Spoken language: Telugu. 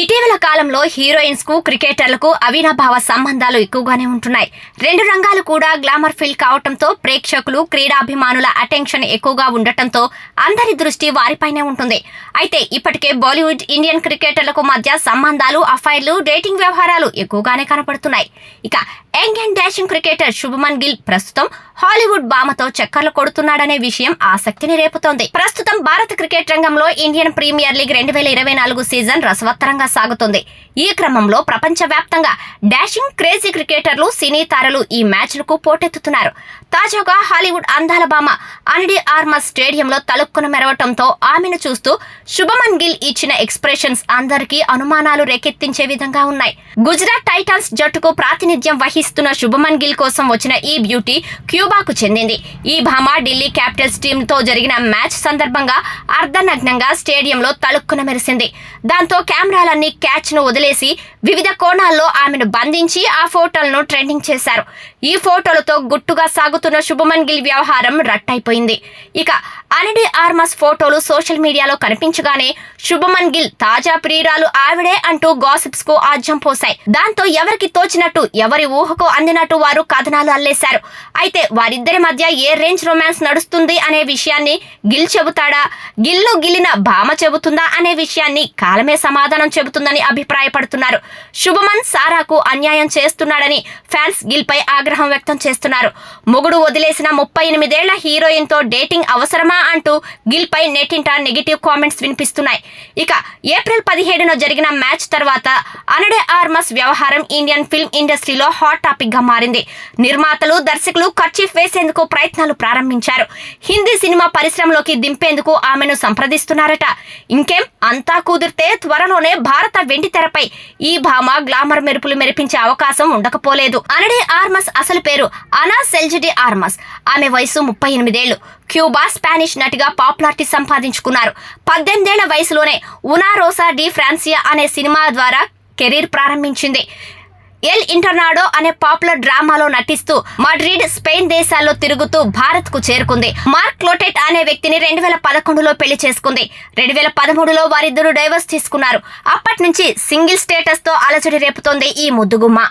ఇటీవల కాలంలో హీరోయిన్స్ కు క్రికెటర్లకు అవినాభావ సంబంధాలు ఎక్కువగానే ఉంటున్నాయి. రెండు రంగాలు కూడా గ్లామర్ ఫీల్ కావడంతో ప్రేక్షకులు, క్రీడాభిమానుల అటెన్షన్ ఎక్కువగా ఉండటంతో అందరి దృష్టి వారిపైనే ఉంటుంది. అయితే ఇప్పటికే బాలీవుడ్, ఇండియన్ క్రికెటర్లకు మధ్య సంబంధాలు, అఫైర్లు, డేటింగ్ వ్యవహారాలు ఎక్కువగానే కనపడుతున్నాయి. ఇక young and dashing cricketer Shubman Gill ప్రస్తుతం హాలీవుడ్ భామతో చక్కర్లు కొడుతున్నాడనే విషయం ఆసక్తిని రేపుతోంది. ప్రస్తుతం భారత క్రికెట్ రంగంలో ఇండియన్ ప్రీమియర్ లీగ్ 2024 సీజన్ రసవత్తరంగా సాగుతుంది. ఈ క్రమంలో ప్రపంచవ్యాప్తంగా డాషింగ్, క్రేజీ క్రికెటర్లు, సినీ తారలు ఈ మ్యాచ్లకు పోటెత్తుతున్నారు. తాజాగా హాలీవుడ్ అందాల భామ అనిడి ఆర్మస్ స్టేడియంలో తలుక్కున మెరవటంతో ఆమెను చూస్తూ శుభమన్ గిల్ ఇచ్చిన ఎక్స్ప్రెషన్స్ అందరికీ అనుమానాలు రేకెత్తించే విధంగా ఉన్నాయి. గుజరాత్ టైటాన్స్ జట్టుకు ప్రాతినిధ్యం వహిస్తున్న శుభమన్ గిల్ కోసం వచ్చిన ఈ బ్యూటీ క్యూబాకు చెందింది. ఈ భామ ఢిల్లీ క్యాపిటల్స్ టీంతో జరిగిన మ్యాచ్ సందర్భంగా అర్ధనగ్నంగా స్టేడియంలో తలుక్కున మెరిసింది. దాంతో కెమెరాలన్నీ క్యాచ్ ను వదిలేసి వివిధ కోణాల్లో ఆమెను బంధించి ఆ ఫోటోలను ట్రెండింగ్ చేశారు. ఈ ఫోటోలతో గుట్టుగా సాగుతున్న శుభమన్ గిల్ వ్యవహారం రట్టయిపోయింది. ఇక అనిడి ఆర్మస్ ఫోటోలు సోషల్ మీడియాలో కనిపించగానే శుభమన్ గిల్ తాజా ప్రియురాలు ఆవిడే అంటూ గాసిప్స్ కు ఆజ్యం పోశాయి. దాంతో ఎవరికి తోచినట్టు, ఎవరి ఊహకు అందినట్టు వారు కథనాలు అల్లేశారు. అయితే వారిద్దరి మధ్య ఏ రేంజ్ రొమాన్స్ నడుస్తుంది అనే విషయాన్ని గిల్ చెబుతాడా, గిల్ను గిల్లిన భామ చెబుతుందా అనే విషయాన్ని కాలమే సమాధానం చెబుతుందని అభిప్రాయపడుతున్నారు. శుభమన్ సారాకు అన్యాయం చేస్తున్నాడని ఫ్యాన్స్ గిల్ పై ఆగ్రహం వ్యక్తం చేస్తున్నారు. మొగుడు వదిలేసిన 38 ఏళ్ల హీరోయిన్ తో డేటింగ్ అవసరమా అంటూ గిల్ పై నెట్టింట నెగిటివ్ కామెంట్స్ వినిపిస్తున్నాయి. ఇక ఏప్రిల్ 17న జరిగిన మ్యాచ్ తర్వాత అనిడి ఆర్మస్ వ్యవహారం ఇండియన్ ఫిల్మ్ ఇండస్ట్రీలో హాట్ టాపిక్ గా మారింది. నిర్మాతలు, దర్శకులు కర్చీఫ్ వేసేందుకు ప్రయత్నాలు ప్రారంభించారు. హిందీ సినిమా పరిశ్రమలోకి దింపేందుకు ఆమెను సంప్రదిస్తున్నారట. ఇంకేం అంతా కుదిరితే త్వరలోనే భారత వెండితెరపై ఈ భామ గ్లామర్ మెరుపులు మెరిపించే అవకాశం ఉండకపోలేదు. అనిడి ఆర్మస్ అసలు పేరు అనా సెల్జిడి ఆర్మస్. ఆమె వయసు 38 ఏళ్లు. క్యూబా, స్పానిష్ నటిగా పాపులారిటీ సంపాదించుకున్నారు. 18 ఏళ్ల వయసులోనే ఉనా రోసా డి ఫ్రాన్సియా అనే సినిమా ద్వారా కెరీర్ ప్రారంభించింది. ఎల్ ఇంటర్నాడో అనే పాపులర్ డ్రామాలో నటిస్తూ మాడ్రిడ్, స్పెయిన్ దేశాల్లో తిరుగుతూ భారత్ కు చేరుకుంది. మార్క్ క్లోటెట్ అనే వ్యక్తిని 2011లో పెళ్లి చేసుకుంది. 2013లో వారిద్దరూ డైవర్స్ తీసుకున్నారు. అప్పటి నుంచి సింగిల్ స్టేటస్ తో అలజడి రేపుతోంది ఈ ముద్దుగుమ్మ.